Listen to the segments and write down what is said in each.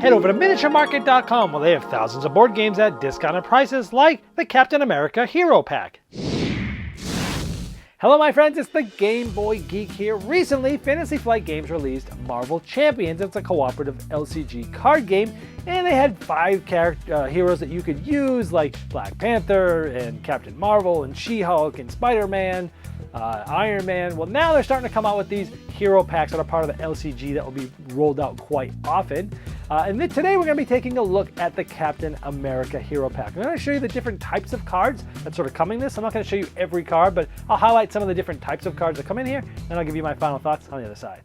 Head over to miniaturemarket.com where they have thousands of board games at discounted prices like the Captain America Hero Pack. Hello my friends, it's the Game Boy Geek here. Recently, Fantasy Flight Games released Marvel Champions. It's a cooperative LCG card game, and they had 5 heroes that you could use, like Black Panther and Captain Marvel and She-Hulk and Spider-Man, Iron Man. Well, now they're starting to come out with these hero packs that are part of the LCG that will be rolled out quite often. Today we're going to be taking a look at the Captain America Hero Pack. I'm going to show you the different types of cards that sort of come in this. I'm not going to show you every card, but I'll highlight some of the different types of cards that come in here, and I'll give you my final thoughts on the other side.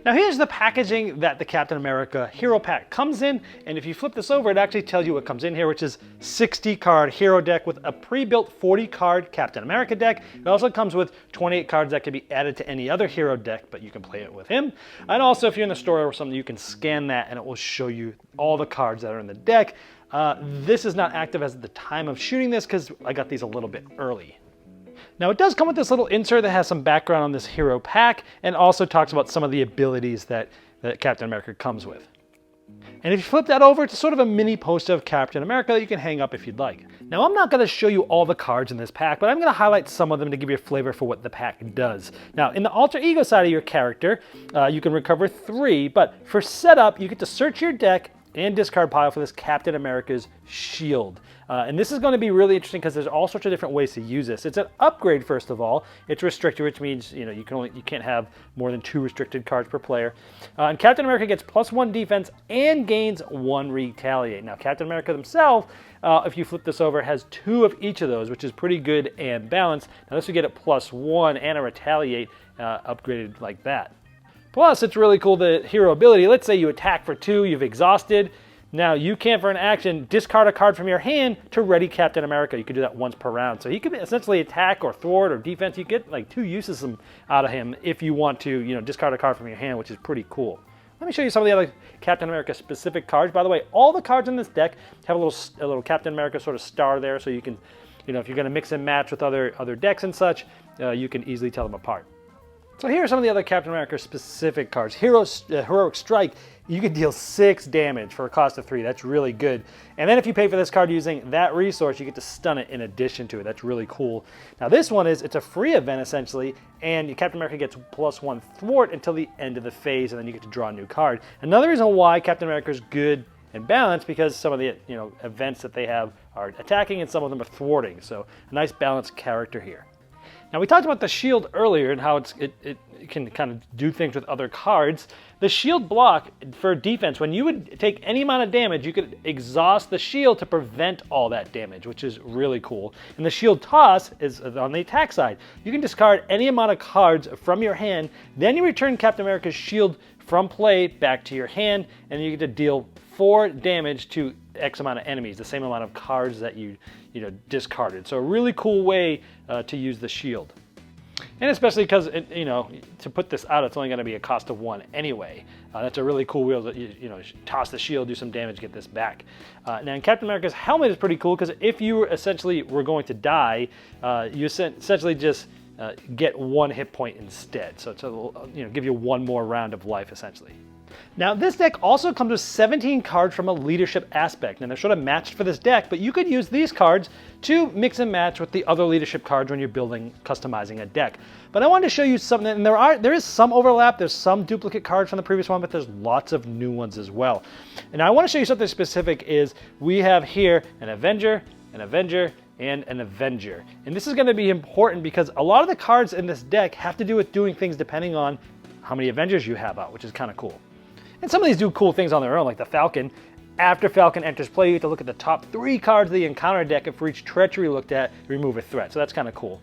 Now here's the packaging that the Captain America Hero Pack comes in, and if you flip this over, it actually tells you what comes in here, which is 60 card hero deck with a pre-built 40 card Captain America deck. It also comes with 28 cards that can be added to any other hero deck, but you can play it with him. And also if you're in the store or something, you can scan that and it will show you all the cards that are in the deck. This is not active as the time of shooting this because I got these a little bit early. Now it does come with this little insert that has some background on this hero pack and also talks about some of the abilities that Captain America comes with. And if you flip that over, it's sort of a mini poster of Captain America that you can hang up if you'd like. Now I'm not going to show you all the cards in this pack, but I'm going to highlight some of them to give you a flavor for what the pack does. Now in the alter ego side of your character, you can recover 3, but for setup, you get to search your deck and discard pile for this Captain America's shield. And this is going to be really interesting because there's all sorts of different ways to use this. It's an upgrade, first of all. It's restricted, which means you can't have more than 2 restricted cards per player. And Captain America gets +1 defense and gains 1 retaliate. Now Captain America himself, if you flip this over, has 2 of each of those, which is pretty good and balanced. Now this would get a +1 and a retaliate upgraded like that. Plus, it's really cool, the hero ability. Let's say you attack for 2, you've exhausted. Now you can, for an action, discard a card from your hand to ready Captain America. You can do that once per round. So he could essentially attack or thwart or defense. You get like 2 uses out of him if you want to, discard a card from your hand, which is pretty cool. Let me show you some of the other Captain America specific cards. By the way, all the cards in this deck have a little Captain America sort of star there, so you can, if you're going to mix and match with other decks and such, you can easily tell them apart. So here are some of the other Captain America specific cards. Heroic Strike, you can deal 6 damage for a cost of 3. That's really good. And then if you pay for this card using that resource, you get to stun it in addition to it. That's really cool. Now this one it's a free event essentially, and Captain America gets +1 thwart until the end of the phase, and then you get to draw a new card. Another reason why Captain America is good and balanced, because some of the events that they have are attacking and some of them are thwarting. So a nice balanced character here. Now we talked about the shield earlier and how it can kind of do things with other cards. The shield block for defense, when you would take any amount of damage, you could exhaust the shield to prevent all that damage, which is really cool. And the shield toss is on the attack side. You can discard any amount of cards from your hand, then you return Captain America's shield from play back to your hand, and you get to deal 4 damage to X amount of enemies, the same amount of cards that you discarded. So a really cool way to use the shield. And especially because, to put this out, it's only going to be a cost of 1 anyway. That's a really cool wheel that, toss the shield, do some damage, get this back. Now, Captain America's helmet is pretty cool because if you essentially were going to die, you essentially just get 1 hit point instead. So it's give you 1 more round of life, essentially. Now this deck also comes with 17 cards from a leadership aspect, and they're sort of matched for this deck, but you could use these cards to mix and match with the other leadership cards when you're customizing a deck. But I wanted to show you something, and there is some overlap, there's some duplicate cards from the previous one, but there's lots of new ones as well. And I want to show you something specific is we have here an Avenger, and an Avenger. And this is going to be important because a lot of the cards in this deck have to do with doing things depending on how many Avengers you have out, which is kind of cool. And some of these do cool things on their own, like the Falcon. After Falcon enters play, you get to look at the top 3 cards of the encounter deck, and for each treachery looked at, remove a threat. So that's kind of cool.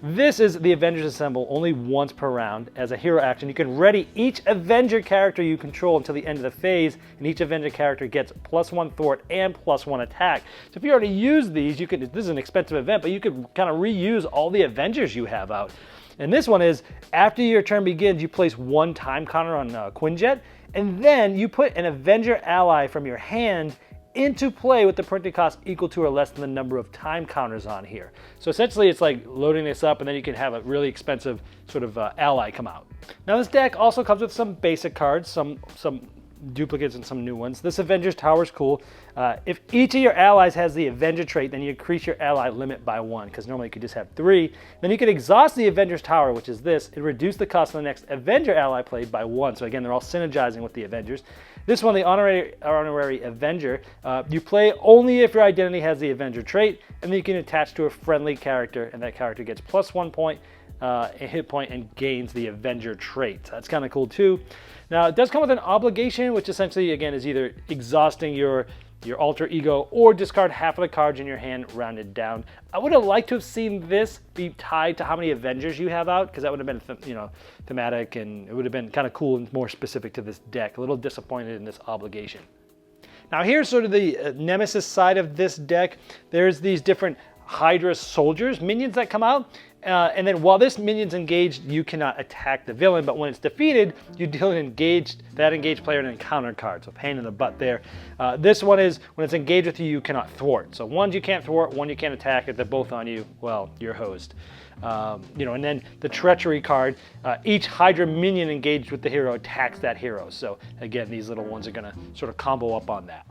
This is the Avengers Assemble only once per round as a hero action. You can ready each Avenger character you control until the end of the phase, and each Avenger character gets +1 thwart and +1 attack. So if you already use these, this is an expensive event, but you could kind of reuse all the Avengers you have out. And this one is, after your turn begins, you place 1 time counter on Quinjet, and then you put an Avenger ally from your hand into play with the printing cost equal to or less than the number of time counters on here. So essentially it's like loading this up and then you can have a really expensive sort of ally come out. Now this deck also comes with some basic cards, some duplicates and some new ones. This Avengers Tower is cool. If each of your allies has the Avenger trait, then you increase your ally limit by 1, because normally you could just have 3. Then you can exhaust the Avengers Tower, which is this, and reduce the cost of the next Avenger ally played by 1. So again, they're all synergizing with the Avengers. This one, the Honorary Avenger, you play only if your identity has the Avenger trait, and then you can attach to a friendly character, and that character gets +1 point, a hit point, and gains the Avenger trait. So that's kind of cool too. Now it does come with an obligation, which essentially again is either exhausting your alter ego or discard half of the cards in your hand rounded down. I would have liked to have seen this be tied to how many Avengers you have out, because that would have been thematic, and it would have been kind of cool and more specific to this deck. A little disappointed in this obligation. Now here's sort of the Nemesis side of this deck. There's these different Hydra soldiers, minions that come out, and then while this minion's engaged, you cannot attack the villain, but when it's defeated, you deal that engaged player an encounter card, so pain in the butt there. This one is, when it's engaged with you, you cannot thwart. So one you can't thwart, one you can't attack. If they're both on you, well, you're hosed. And then the treachery card, each Hydra minion engaged with the hero attacks that hero. So again, these little ones are gonna sort of combo up on that.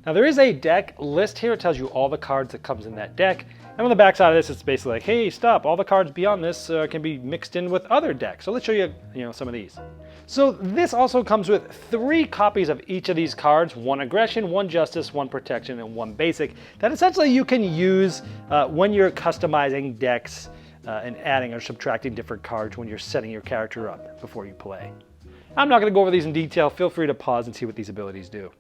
Now there is a deck list here. It tells you all the cards that comes in that deck. And on the back side of this, it's basically like, hey, stop, all the cards beyond this can be mixed in with other decks. So let's show you, some of these. So this also comes with 3 copies of each of these cards, 1 aggression, 1 justice, 1 protection, and 1 basic, that essentially you can use when you're customizing decks and adding or subtracting different cards when you're setting your character up before you play. I'm not gonna go over these in detail. Feel free to pause and see what these abilities do.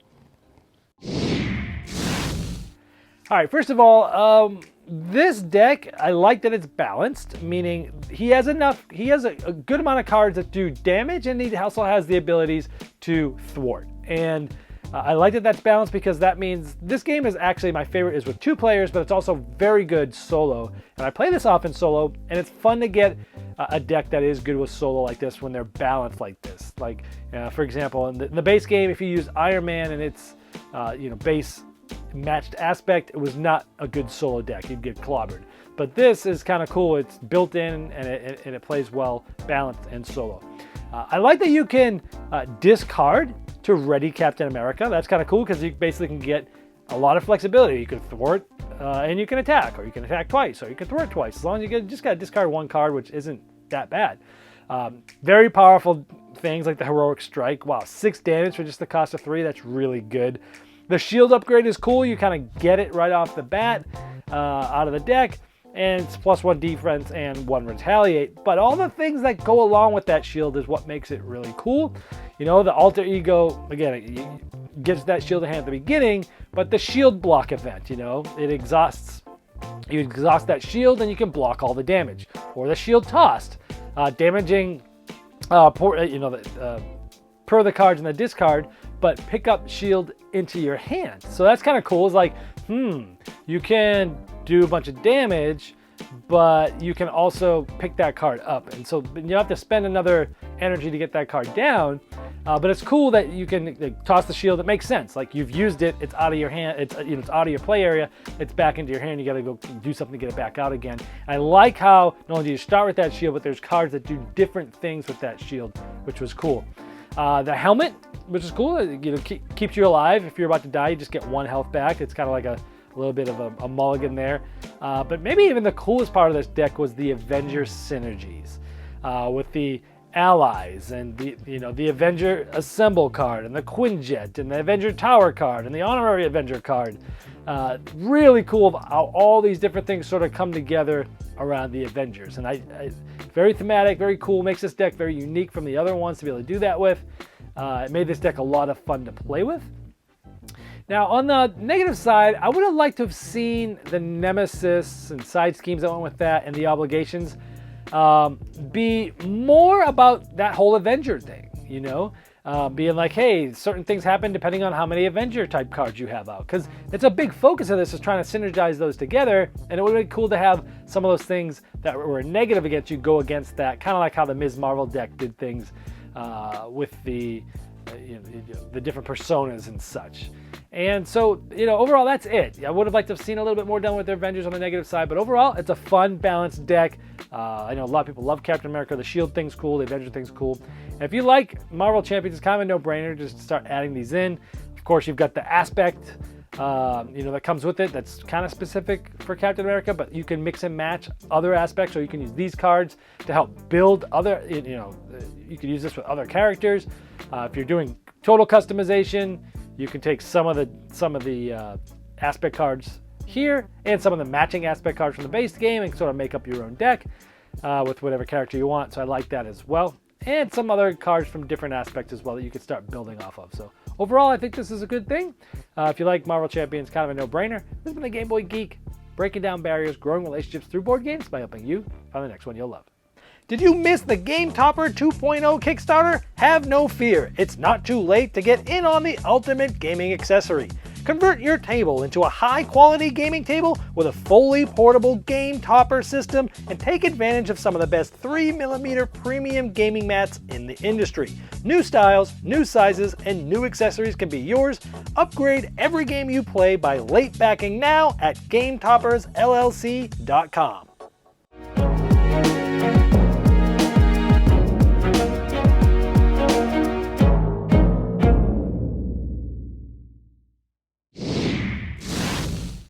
All right, first of all, this deck, I like that it's balanced, meaning he has a good amount of cards that do damage, and he also has the abilities to thwart. And I like that that's balanced, because that means this game is actually, my favorite is with 2 players, but it's also very good solo. And I play this often solo, and it's fun to get a deck that is good with solo like this when they're balanced like this. Like, for example, in the base game, if you use Iron Man and it's, base matched aspect, it was not a good solo deck. You'd get clobbered. But this is kind of cool. It's built in, and it plays well, balanced and solo. I like that you can discard to ready Captain America. That's kind of cool, because you basically can get a lot of flexibility. You can thwart and you can attack, or you can attack twice, or you can thwart twice, as long as you just got to discard 1 card, which isn't that bad. Very powerful things like the Heroic Strike. Wow, 6 damage for just the cost of 3. That's really good. The shield upgrade is cool. You kind of get it right off the bat out of the deck, and it's +1 defense and 1 retaliate. But all the things that go along with that shield is what makes it really cool. The alter ego, again, it gives that shield a hand at the beginning, but the shield block event, it exhausts. You exhaust that shield and you can block all the damage. Or the shield tossed, damaging per the cards in the discard, but pick up shield into your hand. So that's kind of cool. It's like, you can do a bunch of damage, but you can also pick that card up. And so you have to spend another energy to get that card down. But it's cool that you can toss the shield. It makes sense. Like, you've used it, it's out of your hand, it's out of your play area, it's back into your hand. You got to go do something to get it back out again. I like how not only do you start with that shield, but there's cards that do different things with that shield, which was cool. The helmet, which is cool, keeps you alive. If you're about to die, you just get 1 health back. It's kind of like a little bit of a mulligan there. But maybe even the coolest part of this deck was the Avenger Synergies, with the allies and the Avenger Assemble card, and the Quinjet, and the Avenger Tower card, and the Honorary Avenger card. Really cool how all these different things sort of come together around the Avengers. And very thematic, very cool, makes this deck very unique from the other ones to be able to do that with. It made this deck a lot of fun to play with. Now, on the negative side, I would have liked to have seen the Nemesis and side schemes that went with that, and the obligations be more about that whole Avenger thing, being like, hey, certain things happen depending on how many Avenger type cards you have out, because it's a big focus of this is trying to synergize those together, and it would be cool to have some of those things that were negative against you go against that, kind of like how the Ms. Marvel deck did things with the the different personas and such. And so, overall, that's it. I would have liked to have seen a little bit more done with the Avengers on the negative side, but overall, it's a fun, balanced deck. I know a lot of people love Captain America. The Shield thing's cool. The Avenger thing's cool. And if you like Marvel Champions, it's kind of a no-brainer. Just start adding these in. Of course, you've got the aspect, that comes with it. That's kind of specific for Captain America, but you can mix and match other aspects. So you can use these cards to help build other. You can use this with other characters. If you're doing total customization, you can take some of the aspect cards here and some of the matching aspect cards from the base game and sort of make up your own deck with whatever character you want. So I like that as well. And some other cards from different aspects as well that you can start building off of. So overall, I think this is a good thing. If you like Marvel Champions, kind of a no-brainer. This has been the Game Boy Geek, breaking down barriers, growing relationships through board games by helping you find the next one you'll love. Did you miss the Game Topper 2.0 Kickstarter? Have no fear, it's not too late to get in on the ultimate gaming accessory. Convert your table into a high-quality gaming table with a fully portable Game Topper system and take advantage of some of the best 3mm premium gaming mats in the industry. New styles, new sizes, and new accessories can be yours. Upgrade every game you play by late backing now at GameToppersLLC.com.